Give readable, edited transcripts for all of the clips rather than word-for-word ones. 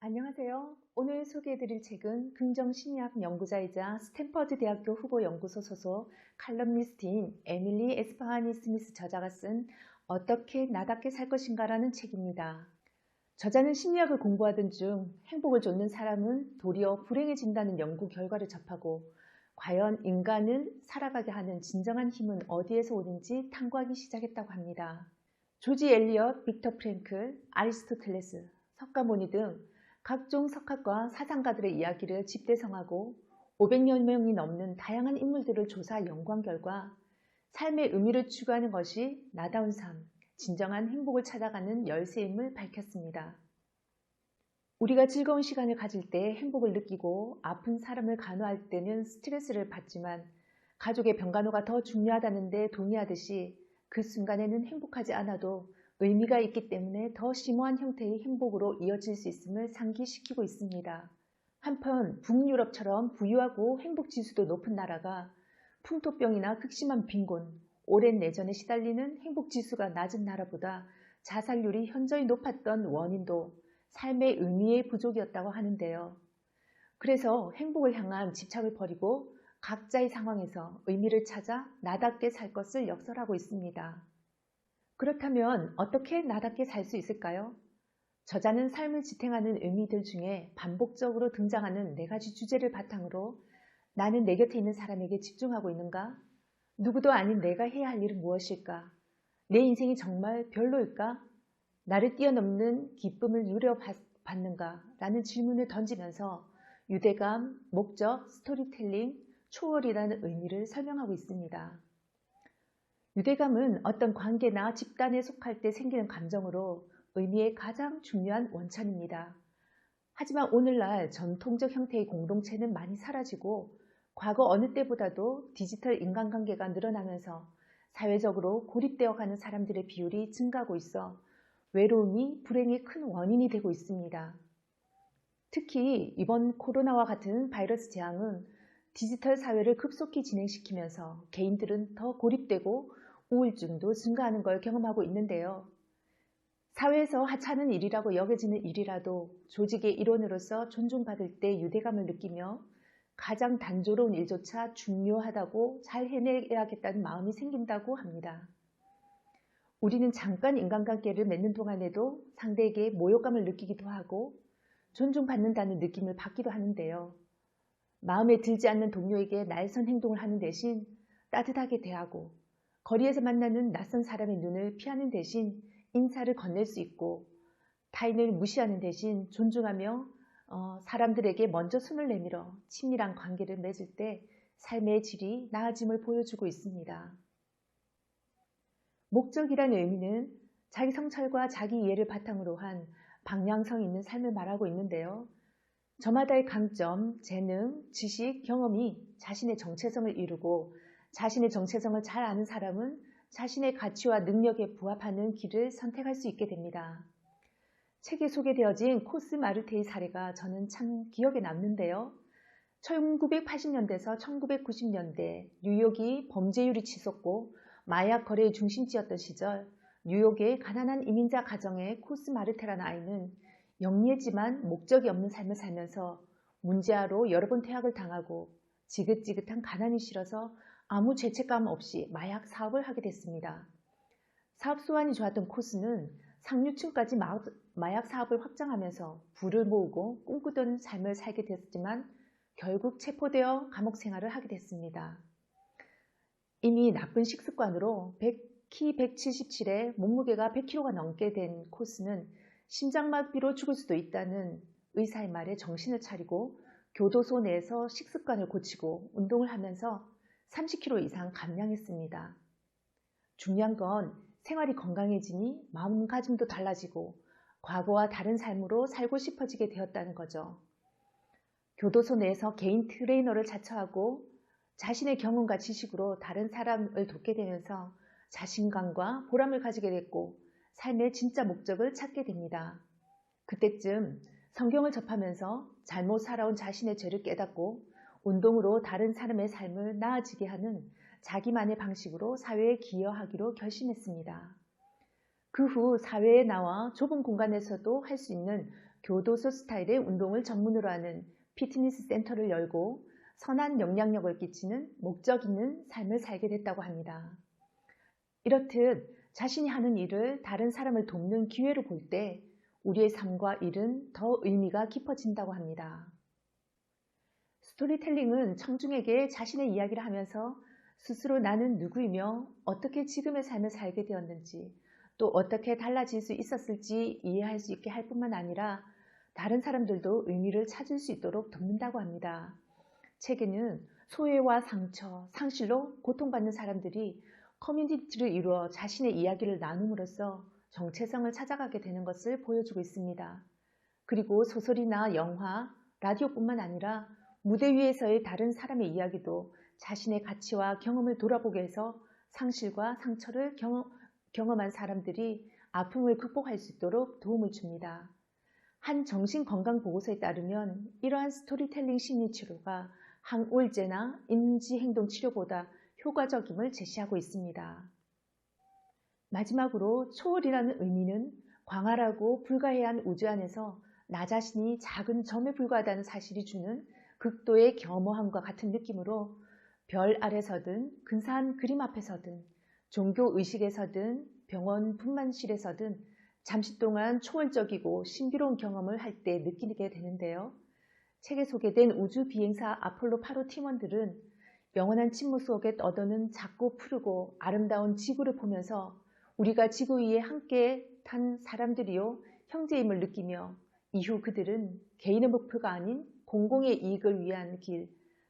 안녕하세요. 오늘 소개해드릴 책은 긍정심리학 연구자이자 스탠퍼드 대학교 후보 연구소 소속 칼럼니스트인 에밀리 에스파하니 스미스 저자가 쓴 어떻게 나답게 살 것인가라는 책입니다. 저자는 심리학을 공부하던 중 행복을 쫓는 사람은 도리어 불행해진다는 연구 결과를 접하고 과연 인간을 살아가게 하는 진정한 힘은 어디에서 오는지 탐구하기 시작했다고 합니다. 조지 엘리엇, 빅터 프랭클, 아리스토텔레스, 석가모니 등 각종 석학과 사상가들의 이야기를 집대성하고 500여 명이 넘는 다양한 인물들을 조사 연구한 결과 삶의 의미를 추구하는 것이 나다운 삶, 진정한 행복을 찾아가는 열쇠임을 밝혔습니다. 우리가 즐거운 시간을 가질 때 행복을 느끼고 아픈 사람을 간호할 때는 스트레스를 받지만 가족의 병간호가 더 중요하다는 데 동의하듯이 그 순간에는 행복하지 않아도 의미가 있기 때문에 더 심오한 형태의 행복으로 이어질 수 있음을 상기시키고 있습니다. 한편 북유럽처럼 부유하고 행복지수도 높은 나라가 풍토병이나 극심한 빈곤, 오랜 내전에 시달리는 행복지수가 낮은 나라보다 자살률이 현저히 높았던 원인도 삶의 의미의 부족이었다고 하는데요. 그래서 행복을 향한 집착을 버리고 각자의 상황에서 의미를 찾아 나답게 살 것을 역설하고 있습니다. 그렇다면 어떻게 나답게 살 수 있을까요? 저자는 삶을 지탱하는 의미들 중에 반복적으로 등장하는 4가지 주제를 바탕으로 나는 내 곁에 있는 사람에게 집중하고 있는가? 누구도 아닌 내가 해야 할 일은 무엇일까? 내 인생이 정말 별로일까? 나를 뛰어넘는 기쁨을 누려받는가? 라는 질문을 던지면서 유대감, 목적, 스토리텔링, 초월이라는 의미를 설명하고 있습니다. 유대감은 어떤 관계나 집단에 속할 때 생기는 감정으로 의미의 가장 중요한 원천입니다. 하지만 오늘날 전통적 형태의 공동체는 많이 사라지고 과거 어느 때보다도 디지털 인간관계가 늘어나면서 사회적으로 고립되어 가는 사람들의 비율이 증가하고 있어 외로움이 불행의 큰 원인이 되고 있습니다. 특히 이번 코로나와 같은 바이러스 재앙은 디지털 사회를 급속히 진행시키면서 개인들은 더 고립되고 우울증도 증가하는 걸 경험하고 있는데요. 사회에서 하찮은 일이라고 여겨지는 일이라도 조직의 일원으로서 존중받을 때 유대감을 느끼며 가장 단조로운 일조차 중요하다고 잘 해내야겠다는 마음이 생긴다고 합니다. 우리는 잠깐 인간관계를 맺는 동안에도 상대에게 모욕감을 느끼기도 하고 존중받는다는 느낌을 받기도 하는데요. 마음에 들지 않는 동료에게 날선 행동을 하는 대신 따뜻하게 대하고 거리에서 만나는 낯선 사람의 눈을 피하는 대신 인사를 건넬 수 있고 타인을 무시하는 대신 존중하며 사람들에게 먼저 손을 내밀어 친밀한 관계를 맺을 때 삶의 질이 나아짐을 보여주고 있습니다. 목적이라는 의미는 자기 성찰과 자기 이해를 바탕으로 한 방향성 있는 삶을 말하고 있는데요. 저마다의 강점, 재능, 지식, 경험이 자신의 정체성을 이루고 자신의 정체성을 잘 아는 사람은 자신의 가치와 능력에 부합하는 길을 선택할 수 있게 됩니다. 책에 소개되어진 코스 마르테의 사례가 저는 참 기억에 남는데요. 1980년대에서 1990년대 뉴욕이 범죄율이 치솟고 마약 거래의 중심지였던 시절 뉴욕의 가난한 이민자 가정의 코스 마르테라는 아이는 영리했지만 목적이 없는 삶을 살면서 문제아로 여러 번 퇴학을 당하고 지긋지긋한 가난이 싫어서 아무 죄책감 없이 마약 사업을 하게 됐습니다. 사업 수완이 좋았던 코스는 상류층까지 마약 사업을 확장하면서 부를 모으고 꿈꾸던 삶을 살게 됐지만 결국 체포되어 감옥 생활을 하게 됐습니다. 이미 나쁜 식습관으로 키 177에 몸무게가 100kg가 넘게 된 코스는 심장마비로 죽을 수도 있다는 의사의 말에 정신을 차리고 교도소 내에서 식습관을 고치고 운동을 하면서 30kg 이상 감량했습니다. 중요한 건 생활이 건강해지니 마음가짐도 달라지고 과거와 다른 삶으로 살고 싶어지게 되었다는 거죠. 교도소 내에서 개인 트레이너를 자처하고 자신의 경험과 지식으로 다른 사람을 돕게 되면서 자신감과 보람을 가지게 됐고 삶의 진짜 목적을 찾게 됩니다. 그때쯤 성경을 접하면서 잘못 살아온 자신의 죄를 깨닫고 운동으로 다른 사람의 삶을 나아지게 하는 자기만의 방식으로 사회에 기여하기로 결심했습니다. 그 후 사회에 나와 좁은 공간에서도 할 수 있는 교도소 스타일의 운동을 전문으로 하는 피트니스 센터를 열고 선한 영향력을 끼치는 목적 있는 삶을 살게 됐다고 합니다. 이렇듯 자신이 하는 일을 다른 사람을 돕는 기회로 볼 때 우리의 삶과 일은 더 의미가 깊어진다고 합니다. 스토리텔링은 청중에게 자신의 이야기를 하면서 스스로 나는 누구이며 어떻게 지금의 삶을 살게 되었는지 또 어떻게 달라질 수 있었을지 이해할 수 있게 할 뿐만 아니라 다른 사람들도 의미를 찾을 수 있도록 돕는다고 합니다. 책에는 소외와 상처, 상실로 고통받는 사람들이 커뮤니티를 이루어 자신의 이야기를 나눔으로써 정체성을 찾아가게 되는 것을 보여주고 있습니다. 그리고 소설이나 영화, 라디오뿐만 아니라 무대 위에서의 다른 사람의 이야기도 자신의 가치와 경험을 돌아보게 해서 상실과 상처를 경험한 사람들이 아픔을 극복할 수 있도록 도움을 줍니다. 한 정신건강보고서에 따르면 이러한 스토리텔링 심리치료가 항우울제나 인지행동치료보다 효과적임을 제시하고 있습니다. 마지막으로 초월이라는 의미는 광활하고 불가해한 우주 안에서 나 자신이 작은 점에 불과하다는 사실이 주는 극도의 겸허함과 같은 느낌으로 별 아래서든 근사한 그림 앞에서든 종교의식에서든 병원 분만실에서든 잠시 동안 초월적이고 신비로운 경험을 할 때 느끼게 되는데요. 책에 소개된 우주 비행사 아폴로 8호 팀원들은 영원한 침묵 속에 떠도는 작고 푸르고 아름다운 지구를 보면서 우리가 지구 위에 함께 탄 사람들이요 형제임을 느끼며 이후 그들은 개인의 목표가 아닌 공공의 이익을 위한 길,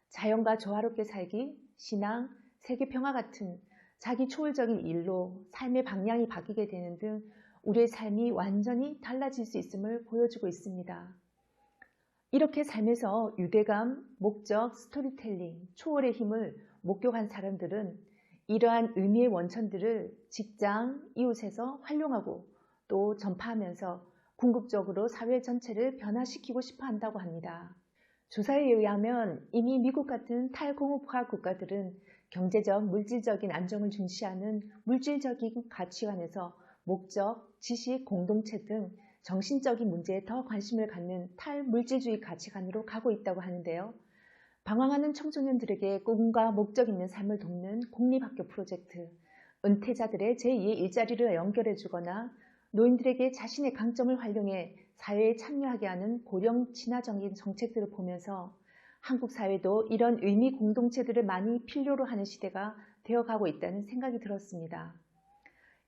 자연과 조화롭게 살기, 신앙, 세계 평화 같은 자기 초월적인 일로 삶의 방향이 바뀌게 되는 등 우리의 삶이 완전히 달라질 수 있음을 보여주고 있습니다. 이렇게 삶에서 유대감, 목적, 스토리텔링, 초월의 힘을 목격한 사람들은 이러한 의미의 원천들을 직장, 이웃에서 활용하고 또 전파하면서 궁극적으로 사회 전체를 변화시키고 싶어 한다고 합니다. 조사에 의하면 이미 미국 같은 탈공업화 국가들은 경제적, 물질적인 안정을 중시하는 물질적인 가치관에서 목적, 지식, 공동체 등 정신적인 문제에 더 관심을 갖는 탈물질주의 가치관으로 가고 있다고 하는데요. 방황하는 청소년들에게 꿈과 목적 있는 삶을 돕는 공립학교 프로젝트, 은퇴자들의 제2의 일자리를 연결해주거나 노인들에게 자신의 강점을 활용해 사회에 참여하게 하는 고령 친화적인 정책들을 보면서 한국 사회도 이런 의미 공동체들을 많이 필요로 하는 시대가 되어가고 있다는 생각이 들었습니다.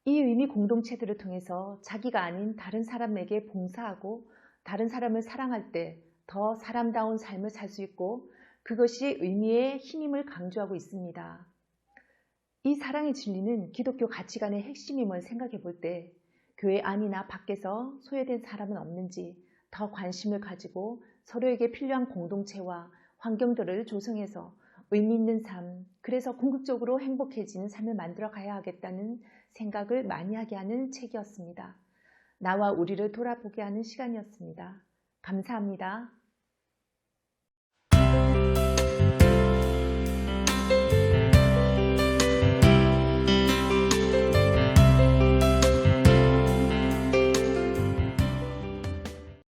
이 의미 공동체들을 통해서 자기가 아닌 다른 사람에게 봉사하고 다른 사람을 사랑할 때 더 사람다운 삶을 살 수 있고 그것이 의미의 힘임을 강조하고 있습니다. 이 사랑의 진리는 기독교 가치관의 핵심임을 생각해 볼 때 교회 안이나 밖에서 소외된 사람은 없는지 더 관심을 가지고 서로에게 필요한 공동체와 환경들을 조성해서 의미 있는 삶, 그래서 궁극적으로 행복해지는 삶을 만들어 가야 하겠다는 생각을 많이 하게 하는 책이었습니다. 나와 우리를 돌아보게 하는 시간이었습니다. 감사합니다.